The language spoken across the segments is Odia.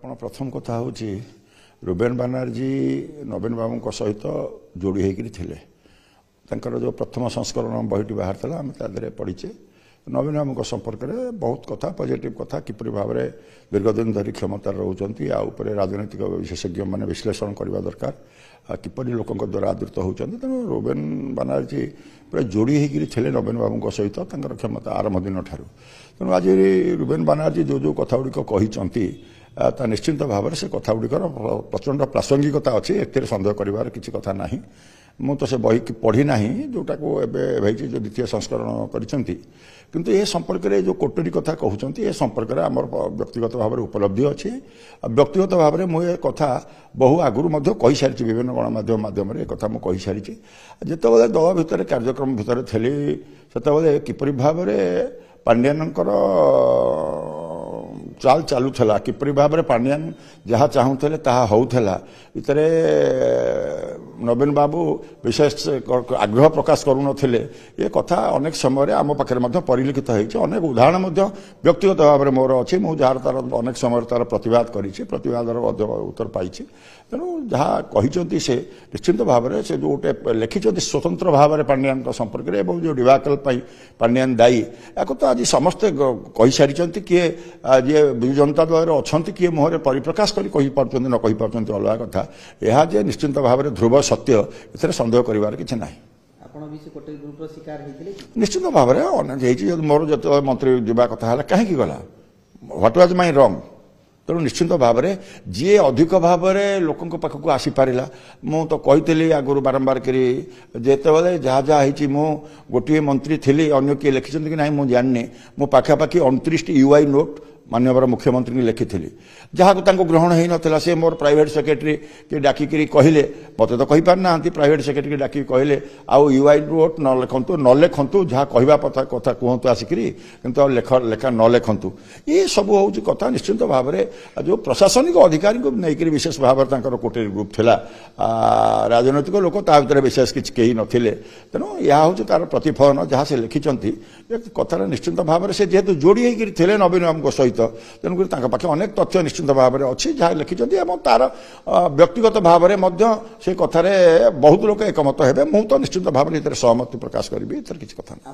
ଆପଣ ପ୍ରଥମ କଥା ହେଉଛି ରୁବେନ ବାନାର୍ଜୀ ନବୀନ ବାବୁଙ୍କ ସହିତ ଯୋଡ଼ି ହେଇକରି ଥିଲେ। ତାଙ୍କର ଯେଉଁ ପ୍ରଥମ ସଂସ୍କରଣ ବହିଟି ବାହାରିଥିଲା ଆମେ ତା ଦେହରେ ପଢ଼ିଛେ। ନବୀନ ବାବୁଙ୍କ ସମ୍ପର୍କରେ ବହୁତ କଥା ପଜିଟିଭ୍ କଥା, କିପରି ଭାବରେ ଦୀର୍ଘଦିନ ଧରି କ୍ଷମତାରେ ରହୁଛନ୍ତି, ଆ ଉପରେ ରାଜନୈତିକ ବିଶେଷଜ୍ଞମାନେ ବିଶ୍ଳେଷଣ କରିବା ଦରକାର, କିପରି ଲୋକଙ୍କ ଦ୍ୱାରା ଆଦୃତ ହେଉଛନ୍ତି। ତେଣୁ ରୁବେନ ବାନାର୍ଜୀ ପୁରା ଯୋଡ଼ି ହେଇକରି ଥିଲେ ନବୀନ ବାବୁଙ୍କ ସହିତ ତାଙ୍କର କ୍ଷମତା ଆରମ୍ଭ ଦିନ ଠାରୁ। ତେଣୁ ଆଜି ରୁବେନ ବାନାର୍ଜୀ ଯେଉଁ କଥା ଗୁଡ଼ିକ କହିଛନ୍ତି ତା ନିଶ୍ଚିନ୍ତ ଭାବରେ ସେ କଥା ଗୁଡ଼ିକର ପ୍ରଚଣ୍ଡ ପ୍ରାସଙ୍ଗିକତା ଅଛି, ଏଥିରେ ସନ୍ଦେହ କରିବାର କିଛି କଥା ନାହିଁ। ମୁଁ ତ ସେ ବହି ପଢ଼ି ନାହିଁ ଯେଉଁଟାକୁ ଏବେ ହେଇଛି, ଯେଉଁ ଦ୍ୱିତୀୟ ସଂସ୍କରଣ କରିଛନ୍ତି, କିନ୍ତୁ ଏ ସମ୍ପର୍କରେ ଯେଉଁ କୋଟରୀ କଥା କହୁଛନ୍ତି ଏ ସମ୍ପର୍କରେ ଆମର ବ୍ୟକ୍ତିଗତ ଭାବରେ ଉପଲବ୍ଧି ଅଛି। ବ୍ୟକ୍ତିଗତ ଭାବରେ ମୁଁ ଏ କଥା ବହୁ ଆଗରୁ ମଧ୍ୟ କହିସାରିଛି, ବିଭିନ୍ନ ଗଣମାଧ୍ୟମ ମାଧ୍ୟମରେ ଏ କଥା ମୁଁ କହିସାରିଛି। ଯେତେବେଳେ ଦଳ ଭିତରେ କାର୍ଯ୍ୟକ୍ରମ ଭିତରେ ଥିଲି ସେତେବେଳେ କିପରି ଭାବରେ ପାଣ୍ଡିଆନଙ୍କର ଚାଲ ଚାଲୁଥିଲା, କିପରି ଭାବରେ ପାଣ୍ଡିଆନ ଯାହା ଚାହୁଁଥିଲେ ତାହା ହେଉଥିଲା, ଭିତରେ ନବୀନ ବାବୁ ବିଶେଷ ଆଗ୍ରହ ପ୍ରକାଶ କରୁନଥିଲେ। ଏ କଥା ଅନେକ ସମୟରେ ଆମ ପାଖରେ ମଧ୍ୟ ପରିଲିଖିତ ହୋଇଛି, ଅନେକ ଉଦାହରଣ ମଧ୍ୟ ବ୍ୟକ୍ତିଗତ ଭାବରେ ମୋର ଅଛି। ମୁଁ ଯାହାର ତାର ଅନେକ ସମୟରେ ତାର ପ୍ରତିବାଦ କରିଛି, ପ୍ରତିବାଦର ଉତ୍ତର ପାଇଛି। ତେଣୁ ଯାହା କହିଛନ୍ତି ସେ ନିଶ୍ଚିନ୍ତ ଭାବରେ ସେ ଯେଉଁ ଗୋଟେ ଲେଖିଛନ୍ତି ସ୍ୱତନ୍ତ୍ର ଭାବରେ ପାଣ୍ଡିଆନଙ୍କ ସମ୍ପର୍କରେ ଏବଂ ଯେଉଁ ଡିବାକଲ ପାଇଁ ପାଣ୍ଡିଆନ ଦାୟୀ, ୟାକୁ ତ ଆଜି ସମସ୍ତେ କହିସାରିଛନ୍ତି। କିଏ ଯିଏ ବିଜୁ ଜନତା ଦଳରେ ଅଛନ୍ତି କିଏ ମୁହଁରେ ପରିପ୍ରକାଶ କରି କହିପାରୁଛନ୍ତି ନ କହିପାରୁଛନ୍ତି ଅଲଗା କଥା। ଏହା ଯେ ନିଶ୍ଚିନ୍ତ ଭାବରେ ଧ୍ରୁବ ସତ୍ୟ, ଏଥିରେ ସନ୍ଦେହ କରିବାର କିଛି ନାହିଁ। ନିଶ୍ଚିନ୍ତ ଭାବରେ ଅନେକ ହେଇଛି। ମୋର ଯେତେବେଳେ ମନ୍ତ୍ରୀ ଯିବା କଥା ହେଲା କାହିଁକି ଗଲା, ହ୍ୱାଟ୍ ୱାଜ୍ ମାଇ ରଙ୍ଗ। ତେଣୁ ନିଶ୍ଚିନ୍ତ ଭାବରେ ଯିଏ ଅଧିକ ଭାବରେ ଲୋକଙ୍କ ପାଖକୁ ଆସିପାରିଲା, ମୁଁ ତ କହିଥିଲି ଆଗରୁ ବାରମ୍ବାର କରି, ଯେତେବେଳେ ଯାହା ଯାହା ହେଇଛି ମୁଁ ଗୋଟିଏ ମନ୍ତ୍ରୀ ଥିଲି, ଅନ୍ୟ କିଏ ଲେଖିଛନ୍ତି କି ନାହିଁ ମୁଁ ଜାଣିନି, ମୁଁ ପାଖାପାଖି 29ଟି UI ନୋଟ୍ ମାନ୍ୟବର ମୁଖ୍ୟମନ୍ତ୍ରୀ ଲେଖିଥିଲି, ଯାହାକୁ ତାଙ୍କୁ ଗ୍ରହଣ ହୋଇନଥିଲା। ସେ ମୋର ପ୍ରାଇଭେଟ୍ ସେକ୍ରେଟାରୀ କି ଡାକିକିରି କହିଲେ, ମୋତେ ତ କହିପାରିନାହାନ୍ତି, ପ୍ରାଇଭେଟ୍ ସେକ୍ରେଟାରୀ ଡାକିକି କହିଲେ ଆଉ UI ନୋଟ୍ ନ ଲେଖନ୍ତୁ, ଯାହା କହିବା କଥା କୁହନ୍ତୁ ଆସିକିରି, କିନ୍ତୁ ଆଉ ଲେଖା ନ ଲେଖନ୍ତୁ। ଏସବୁ ହେଉଛି କଥା। ନିଶ୍ଚିନ୍ତ ଭାବରେ ଯେଉଁ ପ୍ରଶାସନିକ ଅଧିକାରୀଙ୍କୁ ନେଇକରି ବିଶେଷ ଭାବରେ ତାଙ୍କର କୋଟରୀ ଗ୍ରୁପ୍ ଥିଲା, ରାଜନୈତିକ ଲୋକ ତା ଭିତରେ ବିଶେଷ କିଛି କେହି ନଥିଲେ। ତେଣୁ ଏହା ହେଉଛି ତାର ପ୍ରତିଫଳନ ଯାହା ସେ ଲେଖିଛନ୍ତି। ଏ କଥାରେ ନିଶ୍ଚିନ୍ତ ଭାବରେ ସେ ଯେହେତୁ ଯୋଡ଼ି ହେଇକରି ଥିଲେ ନବୀନ ବାବୁଙ୍କ ସହିତ, ତେଣୁକରି ତାଙ୍କ ପାଖେ ଅନେକ ତଥ୍ୟ ନିଶ୍ଚିନ୍ତ ଭାବରେ ଅଛି ଯାହା ଲେଖିଛନ୍ତି, ଏବଂ ତାର ବ୍ୟକ୍ତିଗତ ଭାବରେ ମଧ୍ୟ ସେ କଥାରେ ବହୁତ ଲୋକ ଏକମତ ହେବେ। ମୁଁ ତ ନିଶ୍ଚିନ୍ତ ଭାବରେ ଏଥିରେ ସହମତି ପ୍ରକାଶ କରିବି, ଏଥିରେ କିଛି କଥା ନାହିଁ।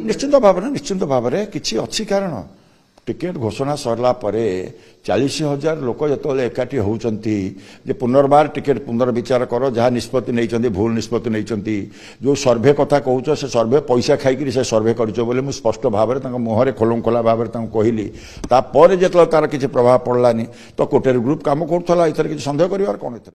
ନିଶ୍ଚିନ୍ତ ଭାବରେ କିଛି ଅଛି, କାରଣ ଟିକେଟ ଘୋଷଣା ସରିଲା ପରେ 40,000 ଲୋକ ଯେତେବେଳେ ଏକାଠି ହେଉଛନ୍ତି ଯେ ପୁନର୍ବାର ଟିକେଟ ପୁନର୍ବିଚାର କର, ଯାହା ନିଷ୍ପତ୍ତି ନେଇଛନ୍ତି ଭୁଲ ନିଷ୍ପତ୍ତି ନେଇଛନ୍ତି। ଯେଉଁ ସର୍ଭେ କଥା କହୁଛ ସେ ସର୍ଭେ ପଇସା ଖାଇକିରି ସେ ସର୍ଭେ କରିଛ ବୋଲି ମୁଁ ସ୍ପଷ୍ଟ ଭାବରେ ତାଙ୍କ ମୁହଁରେ ଖୋଲମଖୋଲା ଭାବରେ ତାଙ୍କୁ କହିଲି। ତାପରେ ଯେତେବେଳେ ତାର କିଛି ପ୍ରଭାବ ପଡ଼ିଲାନି ତ କୋଟରୀ ଗ୍ରୁପ୍ କାମ କରୁଥିଲା, ଏଥିରେ କିଛି ସନ୍ଦେହ କରିବାର କ'ଣ?